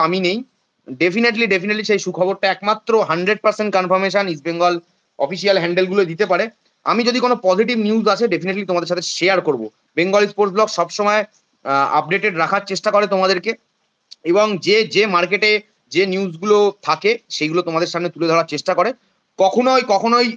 আমি নেই। ডেফিনেটলি সেই সুখবরটা একমাত্র 100% confirmation east Bengal official handle গুলো দিতে পারে। আমি যদি কোনো পজিটিভ নিউজ আসে ডেফিনেটলি তোমাদের সাথে শেয়ার করব। বেঙ্গল স্পোর্টস ব্লগ সবসময় আপডেটেড রাখার চেষ্টা করে তোমাদেরকে এবং যে মার্কেটে যে নিউজগুলো থাকে সেগুলো তোমাদের সামনে তুলে ধরার চেষ্টা করে। কখনোই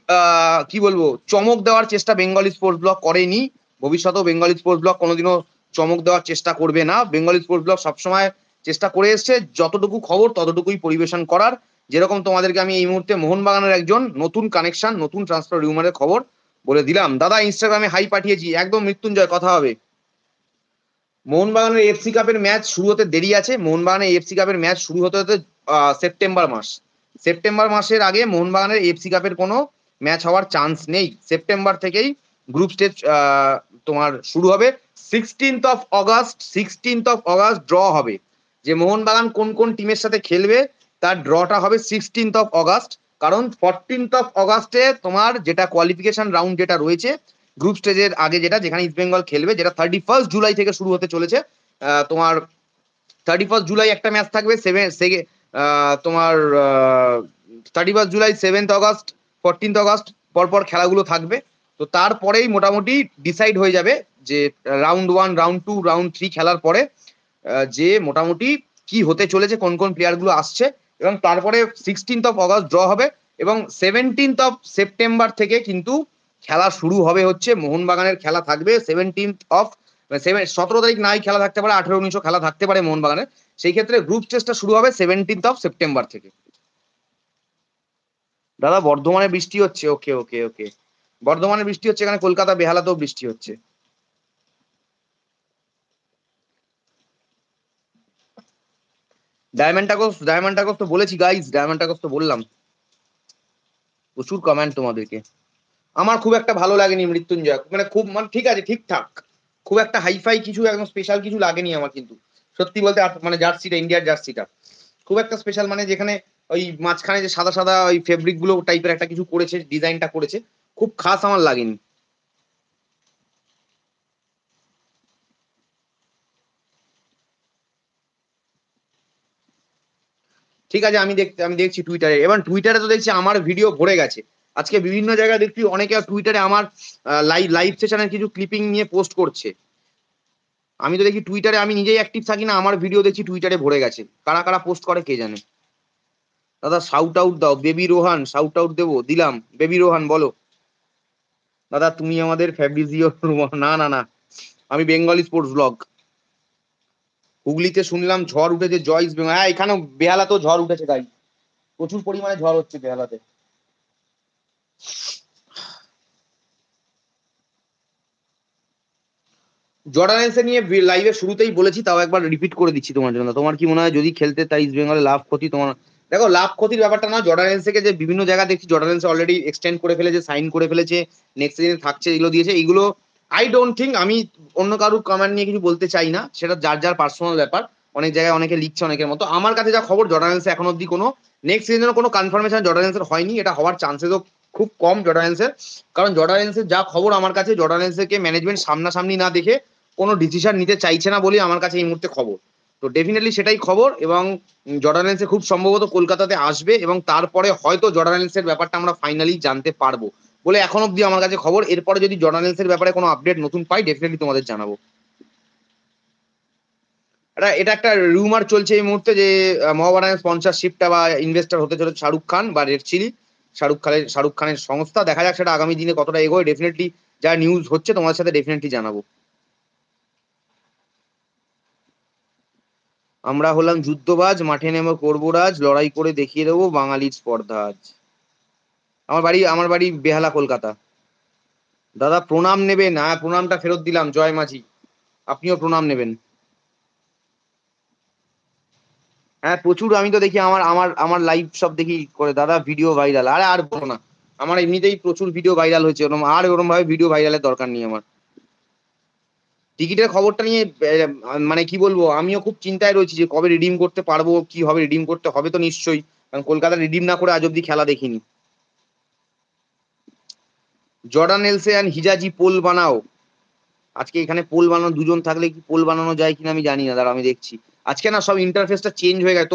কি বলবো চমক দেওয়ার চেষ্টা বেঙ্গল স্পোর্টস ব্লগ করেনি। ভবিষ্যতেও বেঙ্গল স্পোর্টস ব্লগ কোনোদিনও চমক দেওয়ার চেষ্টা করবে না। বেঙ্গল স্পোর্টস ব্লগ সবসময় চেষ্টা করে এসছে যতটুকু খবর ততটুকুই পরিবেশন করার। যেরকম তোমাদেরকে আমি এই মুহূর্তে মোহনবাগানের একজন নতুন কানেকশন, নতুন ট্রান্সফার রিউমারের খবর বলে দিলাম। দাদা ইনস্টাগ্রামে হাই পাঠিয়েছি, একদম মৃত্যুঞ্জয় কথা হবে। মোহনবাগানের এফসি কাপের ম্যাচ শুরু হতে দেরি আছে। মোহনবাগানের এফসি কাপের ম্যাচ শুরু হতে সেপ্টেম্বর মাস। সেপ্টেম্বর মাসের আগে মোহনবাগানের এফসি কাপের কোনো ম্যাচ হওয়ার চান্স নেই। সেপ্টেম্বর থেকেই গ্রুপ স্টেজ তোমার শুরু হবে। 16th of August ড্র হবে। যে মোহনবাগান কোন কোন টিমের সাথে খেলবে তার ড্রটা হবে 16th of August। কারণ 14th of August তোমার যেটা কোয়ালিফিকেশন রাউন্ড যেটা রয়েছে গ্রুপ স্টেজের আগে যেখানে ইস্ট বেঙ্গল খেলবে, যেটা 31st জুলাই থেকে শুরু হতে চলেছে। তোমার 31st জুলাই একটা ম্যাচ থাকবে, তোমার 31st July, 7th August, 14th August পরপর খেলাগুলো থাকবে। তো তারপরেই মোটামুটি ডিসাইড হয়ে যাবে যে রাউন্ড 1, রাউন্ড 2, রাউন্ড 3 খেলার পরে যে মোটামুটি কি হতে চলেছে, কোন কোন প্লেয়ার গুলো আসছে। এবং তারপরে 16th of August ড্র হবে এবং 17th of September থেকে কিন্তু খেলা শুরু হবে হচ্ছে। মোহনবাগানের খেলা থাকবে 17 তারিখ নাই খেলা থাকতে পারে, 18-19 খেলা থাকতে পারে মোহনবাগানের। সেই ক্ষেত্রে গ্রুপ স্টেজটা শুরু হবে 17th of September থেকে। দাদা বর্ধমানে বৃষ্টি হচ্ছে, ওকে ওকে ওকে। বর্ধমানে বৃষ্টি হচ্ছে, এখানে কলকাতা বেহালাতেও বৃষ্টি হচ্ছে। ডায়মন্ড টাকস তো বলেছি গাইস, ডায়মন্ড টাকস তো বললাম। প্রচুর কমেন্ট তোমাদেরকে। আমার খুব একটা ভালো লাগেনি মৃত্যুঞ্জয়, মানে খুব মানে ঠিক আছে ঠিকঠাক, খুব একটা হাইফাই কিছু একদম স্পেশাল কিছু লাগেনি আমার কিন্তু। সত্যি বলতে মানে জার্সিটা, ইন্ডিয়ার জার্সিটা খুব একটা স্পেশাল, মানে যেখানে ওই মাঝখানে যে সাদা সাদা ওই ফেব্রিক গুলো টাইপের একটা কিছু করেছে, ডিজাইনটা করেছে, খুব খাস আমার লাগেনি। ঠিক আছে, আমি দেখছি টুইটারে। এবার টুইটারে তো দেখছি আমার ভিডিও ভরে গেছে। আজকে বিভিন্ন জায়গায় দেখছি অনেকে টুইটারে আমার লাইভ সেশনের কিছু ক্লিপিং নিয়ে পোস্ট করছে। আমি তো দেখি টুইটারে, আমি নিজেই অ্যাক্টিভ থাকি না, আমার ভিডিও দেখছি টুইটারে ভরে গেছে। কারা কারা পোস্ট করে কে জানে। দাদা শাউট আউট দাও, বেবি রোহান শাউট আউট দেবো, দিলাম। বেবি রোহান বলো। দাদা তুমি আমাদের ফ্যাব্রিজিও না না না, আমি বেঙ্গলি স্পোর্টস ব্লগ। হুগলিতে শুনলাম ঝড় উঠেছে, জয় ইস্ট বেঙ্গল। হ্যাঁ এখানেও বেহালাতেও ঝড় উঠেছে গাই, প্রচুর পরিমাণে ঝড় হচ্ছে বেহালাতে। জর্ডানেন্সে নিয়ে লাইভের শুরুতেই বলেছি, তাও একবার রিপিট করে দিচ্ছি তোমার জন্য। তোমার কি মনে হয় যদি খেলতে তাই ইস্ট বেঙ্গলে লাভ ক্ষতি তোমার? দেখো লাভ ক্ষতির ব্যাপারটা না, জর্ডানেন্সকে যে বিভিন্ন জায়গা দেখছি জর্ডানেন্স অলরেডি এক্সটেন্ড করে ফেলেছে, সাইন করে ফেলেছে, নেক্সট সিজনে থাকছে, এগুলো দিয়েছে। এইগুলো আই ডোন্ট থিঙ্ক, আমি অন্য কারোর কমেন্ট নিয়ে কিছু বলতে চাই না, সেটা যার যার পার্সোনাল ব্যাপার। অনেক জায়গায় অনেকে লিখছে অনেকের মতো। আমার কাছে যা খবর জর্ডানেন্সে এখন অব্দি কোনো নেক্সট সিজনের কোনো কনফার্মেশন জর্ডানেন্সের হয়নি, এটা হওয়ার চান্সেসও খুব কম জর্ডানেন্সের। কারণ জর্ডানেন্সের যা খবর আমার কাছে, জর্ডানেন্সকে ম্যানেজমেন্ট সামনাসামনি না দেখে কোনো ডিসিশন নিতে চাইছে না বলেই আমার কাছে এই মুহূর্তে খবর। তো ডেফিনেটলি সেটাই খবর। এবং জর্ডানেন্সে খুব সম্ভবত কলকাতাতে আসবে এবং তারপরে হয়তো জর্ডানেন্সের ব্যাপারটা আমরা ফাইনালি জানতে পারবো বলে এখন অব্দি আমার কাছে খবর। এরপরে যদি জর্ডানেন্সের ব্যাপারে কোনো আপডেট নতুন পাই ডেফিনেটলি তোমাদের জানাবো। এটা একটা রুমার চলছে এই মুহূর্তে যে মহাবাগানের স্পন্সরশিপটা বা ইনভেস্টর হতে চলেছে শাহরুখ খান বা রেড চিলি। শাহরুখ খানের সংস্থা, দেখা যাক সেটা আগামী দিনে কতটা এগোয়। ডেফিনেটলি যা নিউজ হচ্ছে তোমার সাথে ডেফিনেটলি জানাবো। আমরা হলাম যুদ্ধবাজ, মাঠে নেমে করবো রাজ, লড়াই করে দেখিয়ে দেবো বাঙালির স্পর্ধা আজ। আমার বাড়ি বেহালা, কলকাতা। দাদা প্রণাম নেবেন? হ্যাঁ প্রণামটা ফেরত দিলাম জয় মাঝি, আপনিও প্রণাম নেবেন। হ্যাঁ প্রচুর, আমি তো দেখি আমার আমার আমার লাইভ সব দেখি করে দাদা, ভিডিও ভাইরাল। আরে আর বলো না, আমার এমনিতেই প্রচুর ভিডিও ভাইরাল হয়েছে, ওরকম আর ওরকম ভাবে ভিডিও ভাইরালের দরকার নেই আমার। টিকিটের খবরটা নিয়ে মানে কি বলবো, আমিও খুব চিন্তায় রয়েছি যে কবে রিডিম করতে পারবো, কি হবে। রিডিম করতে হবে তো নিশ্চয়ই, কারণ কলকাতা রিডিম না করে আজ অব্দি খেলা দেখিনি। Jordan Elsey and Hijazi pole বানাও। আজকে এখানে পোল বানানো দুজন থাকলে কি পোল বানানো যায় কিনা আমি জানি না, দাঁড়া আমি দেখছি। আজকে না সব ইন্টারফেসটা চেঞ্জ হয়ে গেছে।